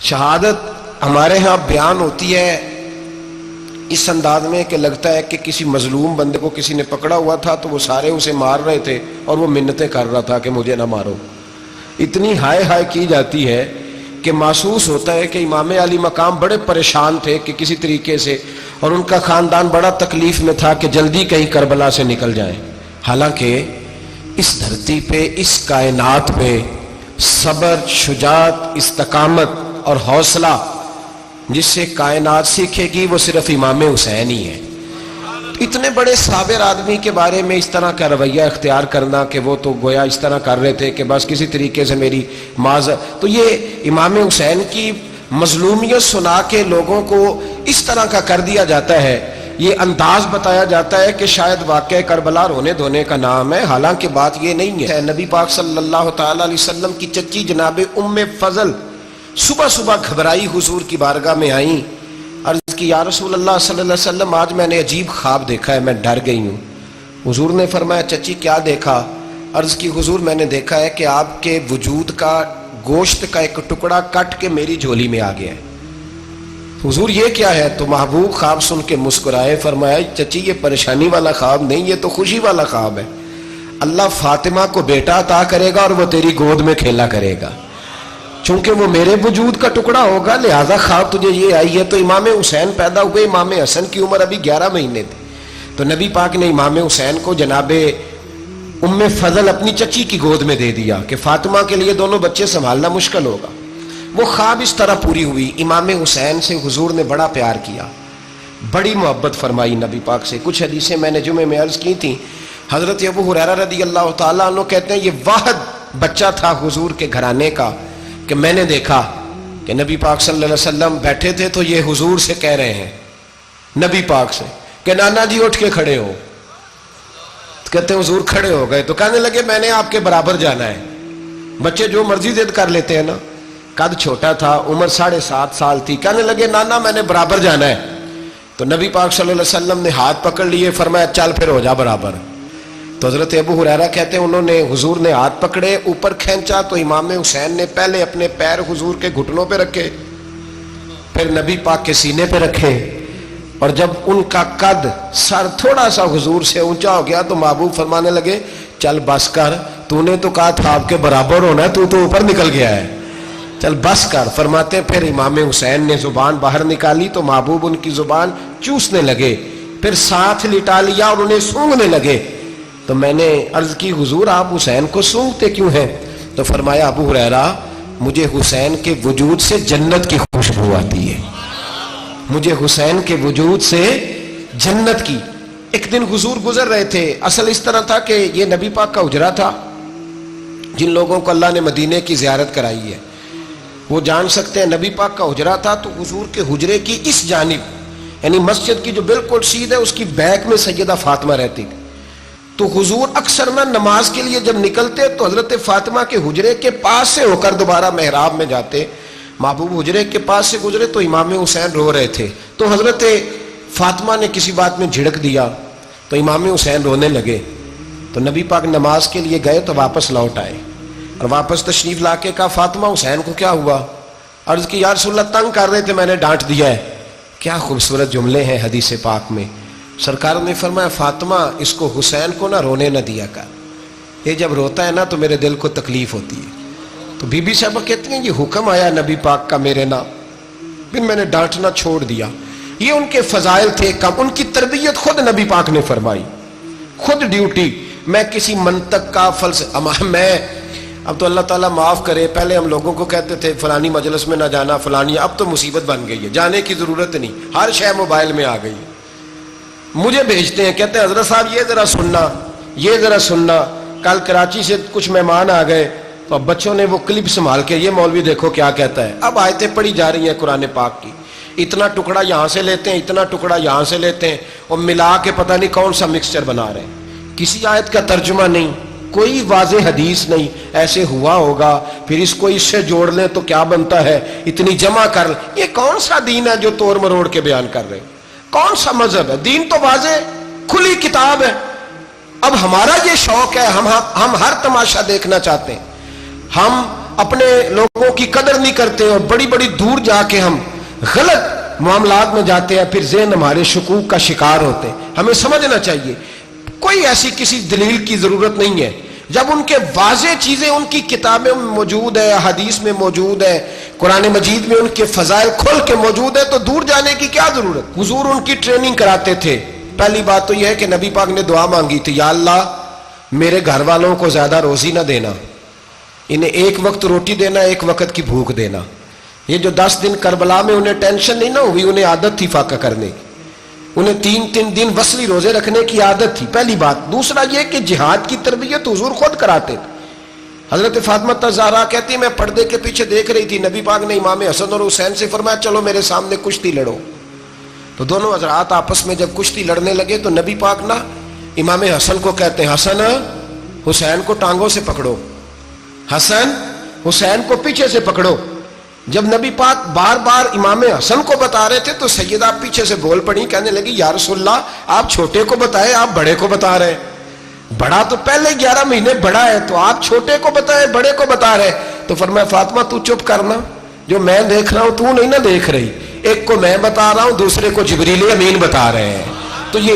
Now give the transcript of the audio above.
शहादत हमारे यहाँ बयान होती है इस अंदाज में कि लगता है कि किसी मजलूम बंदे को किसी ने पकड़ा हुआ था तो वो सारे उसे मार रहे थे और वो मिन्नतें कर रहा था कि मुझे ना मारो। इतनी हाय हाय की जाती है कि महसूस होता है कि इमाम अली मकाम बड़े परेशान थे कि किसी तरीके से, और उनका ख़ानदान बड़ा तकलीफ में था कि जल्दी कहीं करबला से निकल जाए। हालांकि इस धरती पे, इस कायनात पे सब्र, शुजात, इस्तकामत और हौसला जिससे कायनात सीखेगी वो सिर्फ इमाम हुसैन ही है। इतने बड़े साबिर आदमी के बारे में इस तरह का रवैया इख्तियार करना कि वो तो गोया इस तरह कर रहे थे कि बस किसी तरीके से मेरी माज़, तो ये इमाम हुसैन की मजलूमियत सुना के लोगों को इस तरह का कर दिया जाता है। ये अंदाज बताया जाता है कि शायद वाक़या करबला रोने धोने का नाम है, हालांकि बात ये नहीं है। नबी पाक सल्लल्लाहु तआला अलैहि वसल्लम की चच्ची जनाब उम्मे फजल सुबह सुबह घबराई हुजूर की बारगाह में आई, अर्ज़ की या रसूल अल्लाह सल्लल्लाहु अलैहि वसल्लम आज मैंने अजीब ख्वाब देखा है, मैं डर गई हूँ। हुजूर ने फरमाया चच्ची क्या देखा? अर्ज़ की हुजूर मैंने देखा है कि आपके वजूद का गोश्त का एक टुकड़ा कट के मेरी झोली में आ गया है। हुजूर ये क्या है? तो महबूब ख्वाब सुन के मुस्कुराए, फरमाया चच्ची ये परेशानी वाला ख्वाब नहीं, ये तो खुशी वाला ख्वाब है। अल्लाह फातिमा को बेटा अता करेगा और वो तेरी गोद में खेला करेगा। चूंकि वो मेरे वजूद का टुकड़ा होगा लिहाजा ख्वाब तुझे ये आई है। तो इमाम हुसैन पैदा हुए, इमाम हसन की उम्र अभी 11 महीने थी। तो नबी पाक ने इमाम हुसैन को जनाबे उम्मे फजल अपनी चच्ची की गोद में दे दिया कि फातिमा के लिए दोनों बच्चे संभालना मुश्किल होगा। वो ख्वाब इस तरह पूरी हुई। इमाम हुसैन से हुजूर ने बड़ा प्यार किया, बड़ी मोहब्बत फरमाई नबी पाक से। कुछ हदीसें मैंने जुमे में अर्ज की थी। हजरत अबू हुरैरा रदी अल्लाह तआला अन्हु कहते हैं ये वाहिद बच्चा था हुजूर के घराने का कि मैंने देखा कि नबी पाक सल्लल्लाहु अलैहि वसल्लम बैठे थे तो ये हुजूर से कह रहे हैं, नबी पाक से, कि नाना जी उठ के खड़े हो। तो कहते हैं हुजूर खड़े हो गए। तो कहने लगे मैंने आपके बराबर जाना है। बच्चे जो मर्जी जिद कर लेते हैं ना। कद छोटा था, उम्र 7.5 साल थी। कहने लगे नाना मैंने बराबर जाना है। तो नबी पाक सल्लल्लाहु अलैहि वसल्लम ने हाथ पकड़ लिए, फरमाया चल फिर हो जा बराबर। तो हजरत अबू हुरैरा कहते हैं उन्होंने हुजूर ने हाथ पकड़े, ऊपर खींचा तो इमाम हुसैन ने पहले अपने पैर हुजूर के घुटनों पे रखे, फिर नबी पाक के सीने पे रखे, और जब उनका कद सर थोड़ा सा हुजूर से ऊंचा हो गया तो महबूब फरमाने लगे चल बस कर, तूने तो कहा था आपके बराबर होना है, तू तो ऊपर निकल गया है, चल बस कर। फरमाते फिर इमाम हुसैन ने जुबान बाहर निकाली तो महबूब उनकी जुबान चूसने लगे, फिर साथ लिटा लिया और उन्हें सूंघने लगे। तो मैंने अर्ज की हुजूर आप हुसैन को सूंघते क्यों हैं? तो फरमाया अबू हुरैरा मुझे हुसैन के वजूद से जन्नत की खुशबू आती है, मुझे हुसैन के वजूद से जन्नत की। एक दिन हुजूर गुजर रहे थे। असल इस तरह था कि ये नबी पाक का हुजरा था। जिन लोगों को अल्लाह ने मदीने की ज़ियारत कराई है वो जान सकते हैं नबी पाक का हुजरा था। तो हुजूर के हुजरे की इस जानिब यानी मस्जिद की जो बिल्कुल सीध है उसकी बैक में सैयदा फातिमा रहती थी। तो हुजूर अक्सर ना नमाज के लिए जब निकलते तो हजरत फातिमा के हुजरे के पास से होकर दोबारा मेहराब में जाते। महबूब हुजरे के पास से गुजरे तो इमाम हुसैन रो रहे थे। तो हजरत फातिमा ने किसी बात में झिड़क दिया तो इमाम हुसैन रोने लगे। तो नबी पाक नमाज के लिए गए तो वापस लौट आए और वापस तशरीफ ला के कहा फातिमा हुसैन को क्या हुआ? अर्ज की या रसूलल्लाह तंग कर रहे थे, मैंने डांट दिया है। क्या खूबसूरत जुमले हैं हदीस पाक में। सरकार ने फरमाया फातिमा इसको हुसैन को ना रोने ना दिया कर, ये जब रोता है ना तो मेरे दिल को तकलीफ होती है। तो बीबी साहबा कहती हैं ये हुक्म आया नबी पाक का मेरे नाम, फिर मैंने डांटना छोड़ दिया। ये उनके फजाइल थे कम, उनकी तरबियत खुद नबी पाक ने फरमाई, खुद ड्यूटी। मैं किसी मंतक का मैं अब तो अल्लाह ताला माफ करे, पहले हम लोगों को कहते थे फलानी मजलिस में ना जाना फलानी, अब तो मुसीबत बन गई है, जाने की जरूरत नहीं, हर शय मोबाइल में आ गई। मुझे भेजते हैं, कहते हैं हजरत साहब ये जरा सुनना, ये जरा सुनना। कल कराची से कुछ मेहमान आ गए तो अब बच्चों ने वो क्लिप संभाल के ये मौलवी देखो क्या कहता है। अब आयतें पढ़ी जा रही हैं कुरान पाक की, इतना टुकड़ा यहाँ से लेते हैं, इतना टुकड़ा यहाँ से लेते हैं और मिला के पता नहीं कौन सा मिक्सचर बना रहे हैं। किसी आयत का तर्जुमा नहीं, कोई वाज़ेह हदीस नहीं, ऐसे हुआ होगा फिर इसको इससे जोड़ लें तो क्या बनता है, इतनी जमा कर। ये कौन सा दीन है जो तोड़ मरोड़ के बयान कर रहे हैं? कौन सा मजहब है? दीन तो वाज़ेह खुली किताब है। अब हमारा ये शौक है, हम हर तमाशा देखना चाहते हैं, हम اپنے لوگوں کی قدر نہیں کرتے اور بڑی بڑی دور جا کے ہم غلط معاملات میں جاتے ہیں، پھر ذہن ہمارے شکوک کا شکار ہوتے ہیں۔ ہمیں سمجھنا چاہیے کوئی ایسی کسی دلیل کی ضرورت نہیں ہے، جب ان کے واضح چیزیں ان کی کتابیں میں موجود ہے، حدیث میں موجود ہے، قرآن مجید میں ان کے فضائل کھل کے موجود ہے، تو دور جانے کی کیا ضرورت؟ حضور ان کی ٹریننگ کراتے تھے۔ پہلی بات تو یہ ہے کہ نبی پاک نے دعا مانگی تھی، یا اللہ میرے گھر والوں کو زیادہ روزی نہ دینا، انہیں ایک وقت روٹی دینا، ایک وقت کی بھوک دینا۔ یہ جو 10 دن کربلا میں انہیں ٹینشن نہیں نہ ہوئی، انہیں عادت تھی فاقہ کرنے کی، انہیں 3 دن وصلی روزے رکھنے کی عادت تھی، پہلی بات۔ دوسرا یہ کہ جہاد کی تربیت حضور خود کراتے تھے۔ حضرت فاطمہ الزہرا کہتی میں پردے کے پیچھے دیکھ رہی تھی، نبی پاک نے امام حسن اور حسین سے فرمایا چلو میرے سامنے کشتی لڑو، تو دونوں حضرات آپس میں جب کشتی لڑنے لگے تو نبی پاک نا امام حسن کو کہتے ہیں حسن حسین کو ٹانگوں سے پکڑو، حسن حسین کو پیچھے سے پکڑو۔ جب نبی پاک بار بار امام حسن کو بتا رہے تھے تو سیدہ پیچھے سے بول پڑی، کہنے لگی یا رسول اللہ آپ چھوٹے کو بتائے، آپ بڑے کو بتا رہے ہیں، بڑا تو پہلے 11 مہینے بڑا ہے، تو آپ چھوٹے کو بتائے بڑے کو بتا رہے۔ تو فرمایا فاطمہ تو چپ کرنا، جو میں دیکھ رہا ہوں تو نہیں نہ دیکھ رہی، ایک کو میں بتا رہا ہوں، دوسرے کو جبریل امین بتا رہے ہیں۔ تو یہ